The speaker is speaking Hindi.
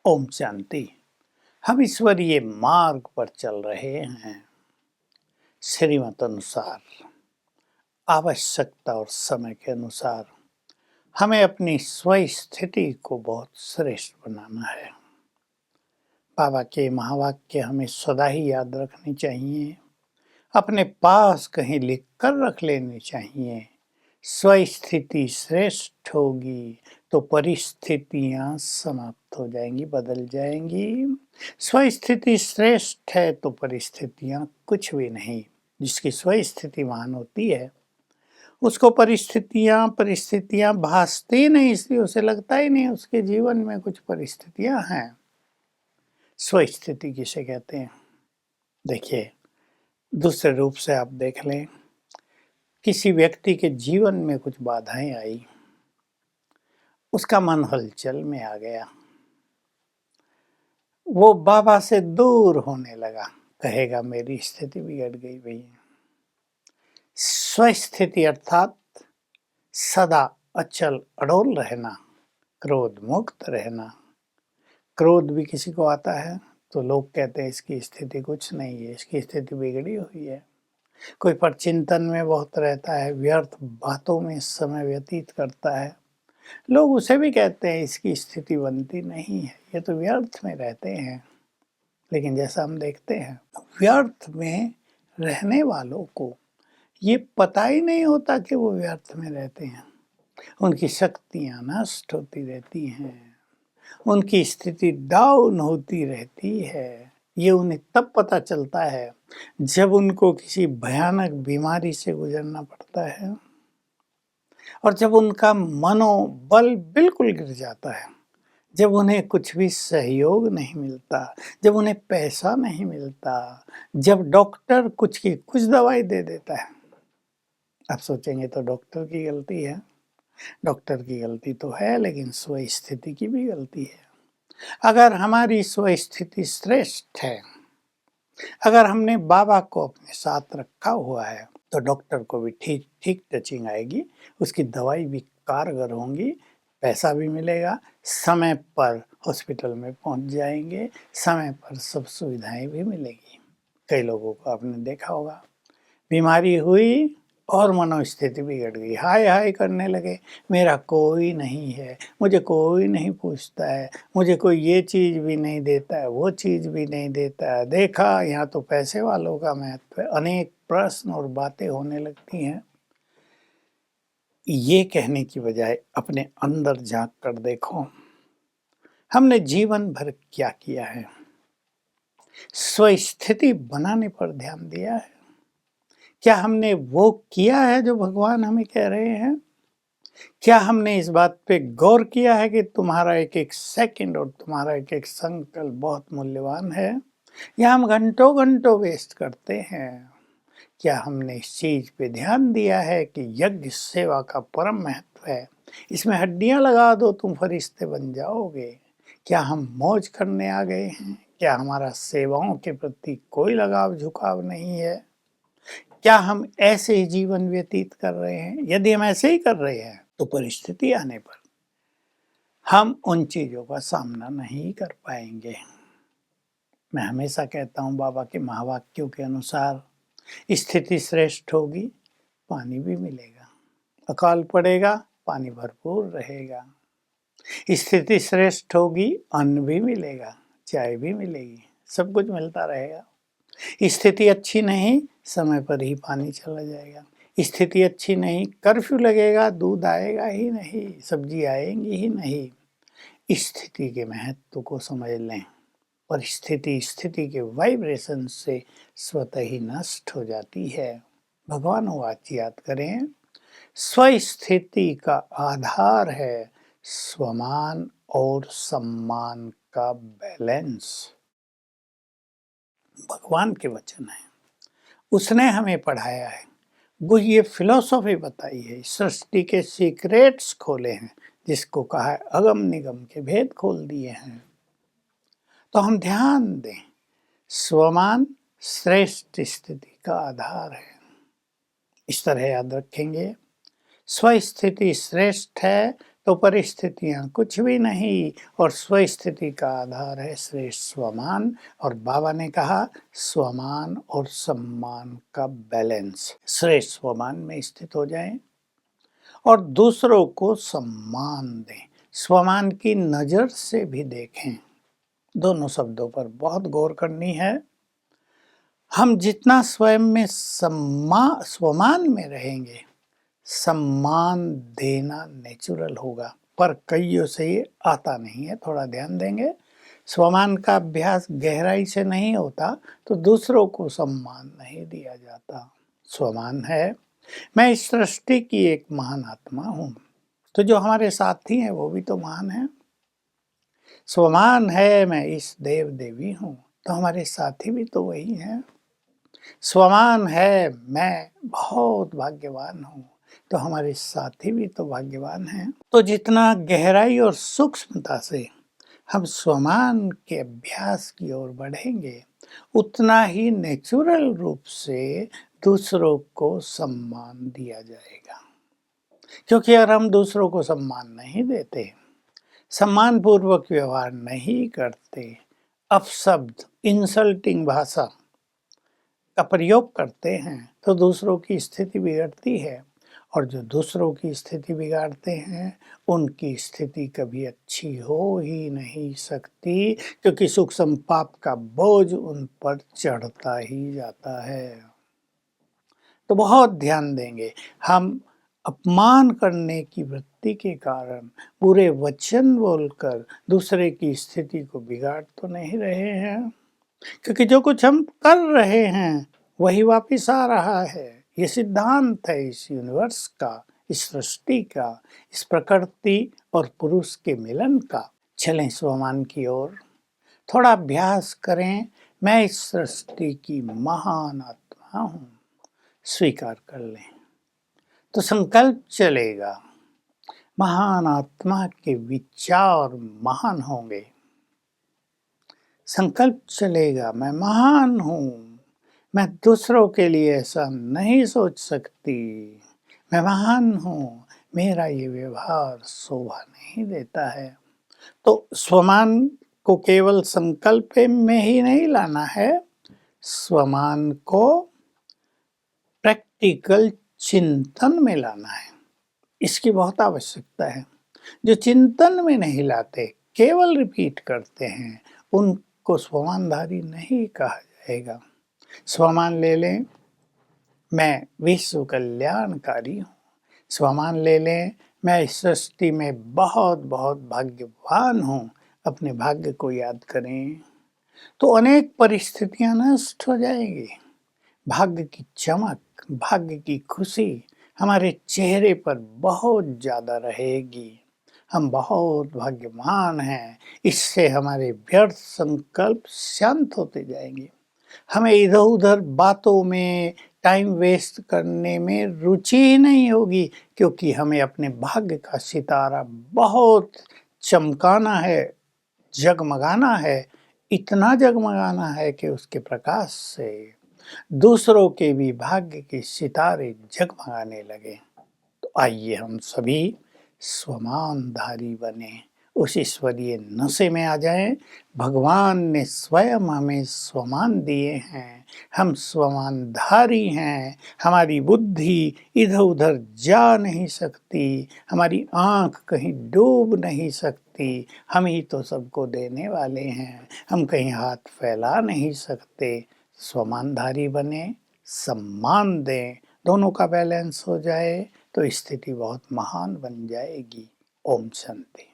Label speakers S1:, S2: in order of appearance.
S1: ओम शांति। हम ईश्वरीय मार्ग पर चल रहे हैं। श्रीमत अनुसार, आवश्यकता और समय के अनुसार हमें अपनी स्वस्थिति को बहुत श्रेष्ठ बनाना है। बाबा के महावाक्य हमें सदा ही याद रखने चाहिए, अपने पास कहीं लिख कर रख लेनी चाहिए। स्वस्थिति श्रेष्ठ होगी तो परिस्थितियां समाप्त हो जाएंगी, बदल जाएंगी। स्वस्थिति श्रेष्ठ है तो परिस्थितियां कुछ भी नहीं। जिसकी स्वस्थिति महान होती है उसको परिस्थितियां भासती नहीं, इसलिए उसे लगता ही नहीं उसके जीवन में कुछ परिस्थितियां हैं। स्वस्थिति किसे कहते हैं? देखिए, दूसरे रूप से आप देख लें, किसी व्यक्ति के जीवन में कुछ बाधाएं आई, उसका मन हलचल में आ गया, वो बाबा से दूर होने लगा, कहेगा मेरी स्थिति बिगड़ गई भैया। स्वस्थिति अर्थात सदा अचल अड़ोल रहना, क्रोध मुक्त रहना। क्रोध भी किसी को आता है तो लोग कहते हैं इसकी स्थिति कुछ नहीं है, इसकी स्थिति बिगड़ी हुई है। कोई पर चिंतन में बहुत रहता है, व्यर्थ बातों में समय व्यतीत करता है, लोग उसे भी कहते हैं इसकी स्थिति बनती नहीं है, ये तो व्यर्थ में रहते हैं। लेकिन जैसा हम देखते हैं, व्यर्थ में रहने वालों को ये पता ही नहीं होता कि वो व्यर्थ में रहते हैं। उनकी शक्तियां नष्ट होती रहती हैं, उनकी स्थिति डाउन होती रहती है। ये उन्हें तब पता चलता है जब उनको किसी भयानक बीमारी से गुजरना पड़ता है और जब उनका मनोबल बिल्कुल गिर जाता है, जब उन्हें कुछ भी सहयोग नहीं मिलता, जब उन्हें पैसा नहीं मिलता, जब डॉक्टर कुछ की कुछ दवाई दे देता है। आप सोचेंगे तो डॉक्टर की गलती है। डॉक्टर की गलती तो है, लेकिन स्वस्थिति की भी गलती है। अगर हमारी स्वस्थिति श्रेष्ठ है, अगर हमने बाबा को अपने साथ रखा हुआ है, तो डॉक्टर को भी ठीक ठीक टचिंग आएगी, उसकी दवाई भी कारगर होंगी, पैसा भी मिलेगा, समय पर हॉस्पिटल में पहुंच जाएंगे, समय पर सब सुविधाएं भी मिलेगी। कई लोगों को आपने देखा होगा, बीमारी हुई और मनोस्थिति बिगड़ गई, हाय हाय करने लगे, मेरा कोई नहीं है, मुझे कोई नहीं पूछता है, मुझे कोई ये चीज़ भी नहीं देता है, वो चीज़ भी नहीं देता है, देखा यहाँ तो पैसे वालों का महत्व है। अनेक प्रश्न और बातें होने लगती हैं। ये कहने की बजाय अपने अंदर झांक कर देखो, हमने जीवन भर क्या किया है? स्वस्थिति बनाने पर ध्यान दिया है? क्या हमने वो किया है जो भगवान हमें कह रहे हैं? क्या हमने इस बात पे गौर किया है कि तुम्हारा एक एक सेकंड और तुम्हारा एक एक संकल्प बहुत मूल्यवान है? या हम घंटों घंटों वेस्ट करते हैं? क्या हमने इस चीज पे ध्यान दिया है कि यज्ञ सेवा का परम महत्व है, इसमें हड्डियां लगा दो तुम फरिश्ते बन जाओगे? क्या हम मौज करने आ गए हैं? क्या हमारा सेवाओं के प्रति कोई लगाव झुकाव नहीं है? क्या हम ऐसे ही जीवन व्यतीत कर रहे हैं? यदि हम ऐसे ही कर रहे हैं तो परिस्थिति आने पर हम उन चीजों का सामना नहीं कर पाएंगे। मैं हमेशा कहता हूँ, बाबा के महावाक्यों के अनुसार स्थिति श्रेष्ठ होगी, पानी भी मिलेगा, अकाल पड़ेगा, पानी भरपूर रहेगा। स्थिति श्रेष्ठ होगी, अन्न भी मिलेगा, चाय भी मिलेगी, सब कुछ मिलता रहेगा। स्थिति अच्छी नहीं, समय पर ही पानी चला जाएगा। स्थिति अच्छी नहीं, कर्फ्यू लगेगा, दूध आएगा ही नहीं, सब्जी आएंगी ही नहीं। स्थिति के महत्व को समझ लें। परिस्थिति स्थिति के वाइब्रेशन से स्वतः ही नष्ट हो जाती है। भगवान वाच याद करें, स्वस्थिति का आधार है स्वमान और सम्मान का बैलेंस। भगवान के वचन है, उसने हमें पढ़ाया है, वो ये फिलॉसफी बताई है, सृष्टि के सीक्रेट्स खोले हैं, जिसको कहा है अगम निगम के भेद खोल दिए हैं। तो हम ध्यान दें, स्वमान श्रेष्ठ स्थिति का आधार है। इस तरह याद रखेंगे, स्वस्थिति श्रेष्ठ है तो परिस्थितियां कुछ भी नहीं और स्वस्थिति का आधार है श्रेष्ठ स्वमान। और बाबा ने कहा स्वमान और सम्मान का बैलेंस, श्रेष्ठ स्वमान में स्थित हो जाएं और दूसरों को सम्मान दें, स्वमान की नजर से भी देखें। दोनों शब्दों पर बहुत गौर करनी है। हम जितना स्वयं में स्वमान में रहेंगे, सम्मान देना नेचुरल होगा, पर कईयों से ये आता नहीं है। थोड़ा ध्यान देंगे, स्वमान का अभ्यास गहराई से नहीं होता तो दूसरों को सम्मान नहीं दिया जाता। स्वमान है मैं इस सृष्टि की एक महान आत्मा हूँ, तो जो हमारे साथी हैं वो भी तो महान हैं। स्वमान है मैं इस देव देवी हूँ, तो हमारे साथी भी तो वही हैं। स्वमान है मैं बहुत भाग्यवान हूँ, तो हमारे साथी भी तो भाग्यवान हैं। तो जितना गहराई और सूक्ष्मता से हम स्वमान के अभ्यास की ओर बढ़ेंगे, उतना ही नेचुरल रूप से दूसरों को सम्मान दिया जाएगा। क्योंकि अगर हम दूसरों को सम्मान नहीं देते, सम्मान पूर्वक व्यवहार नहीं करते, अपशब्द इंसल्टिंग भाषा का प्रयोग करते हैं, तो दूसरों की स्थिति बिगड़ती है और जो दूसरों की स्थिति बिगाड़ते हैं उनकी स्थिति कभी अच्छी हो ही नहीं सकती, क्योंकि सूक्ष्म पाप का बोझ उन पर चढ़ता ही जाता है। तो बहुत ध्यान देंगे, हम अपमान करने की वृत्ति के कारण बुरे वचन बोलकर दूसरे की स्थिति को बिगाड़ तो नहीं रहे हैं, क्योंकि जो कुछ हम कर रहे हैं वही वापिस आ रहा है। ये सिद्धांत है इस यूनिवर्स का, इस सृष्टि का, इस प्रकृति और पुरुष के मिलन का। चलें स्वमान की ओर, थोड़ा अभ्यास करें। मैं इस सृष्टि की महान आत्मा हूँ, स्वीकार कर लें तो संकल्प चलेगा, महान आत्मा के विचार महान होंगे। संकल्प चलेगा मैं महान हूँ, मैं दूसरों के लिए ऐसा नहीं सोच सकती, मैं महान हूँ, मेरा ये व्यवहार शोभा नहीं देता है। तो स्वमान को केवल संकल्प में ही नहीं लाना है, स्वमान को प्रैक्टिकल चिंतन में लाना है। इसकी बहुत आवश्यकता है। जो चिंतन में नहीं लाते, केवल रिपीट करते हैं, उनको स्वमानधारी नहीं कहा जाएगा। स्वमान ले लें, मैं विश्व कल्याणकारी हूँ। स्वमान ले लें, मैं इस सृष्टि में बहुत बहुत भाग्यवान हूँ। अपने भाग्य को याद करें तो अनेक परिस्थितियां नष्ट हो जाएंगी। भाग्य की चमक, भाग्य की खुशी हमारे चेहरे पर बहुत ज़्यादा रहेगी। हम बहुत भाग्यवान हैं, इससे हमारे व्यर्थ संकल्प शांत होते जाएंगे। हमें इधर उधर बातों में टाइम वेस्ट करने में रुचि ही नहीं होगी, क्योंकि हमें अपने भाग्य का सितारा बहुत चमकाना है, जगमगाना है। इतना जगमगाना है कि उसके प्रकाश से दूसरों के भी भाग्य के सितारे जगमगाने लगे। तो आइए हम सभी स्वमानधारी बने, उस ईश्वरीय नशे में आ जाएं। भगवान ने स्वयं हमें स्वमान दिए हैं, हम स्वमानधारी हैं। हमारी बुद्धि इधर उधर जा नहीं सकती, हमारी आँख कहीं डूब नहीं सकती। हम ही तो सबको देने वाले हैं, हम कहीं हाथ फैला नहीं सकते। स्वमानधारी बने, सम्मान दें, दोनों का बैलेंस हो जाए तो स्थिति बहुत महान बन जाएगी। ओम शांति।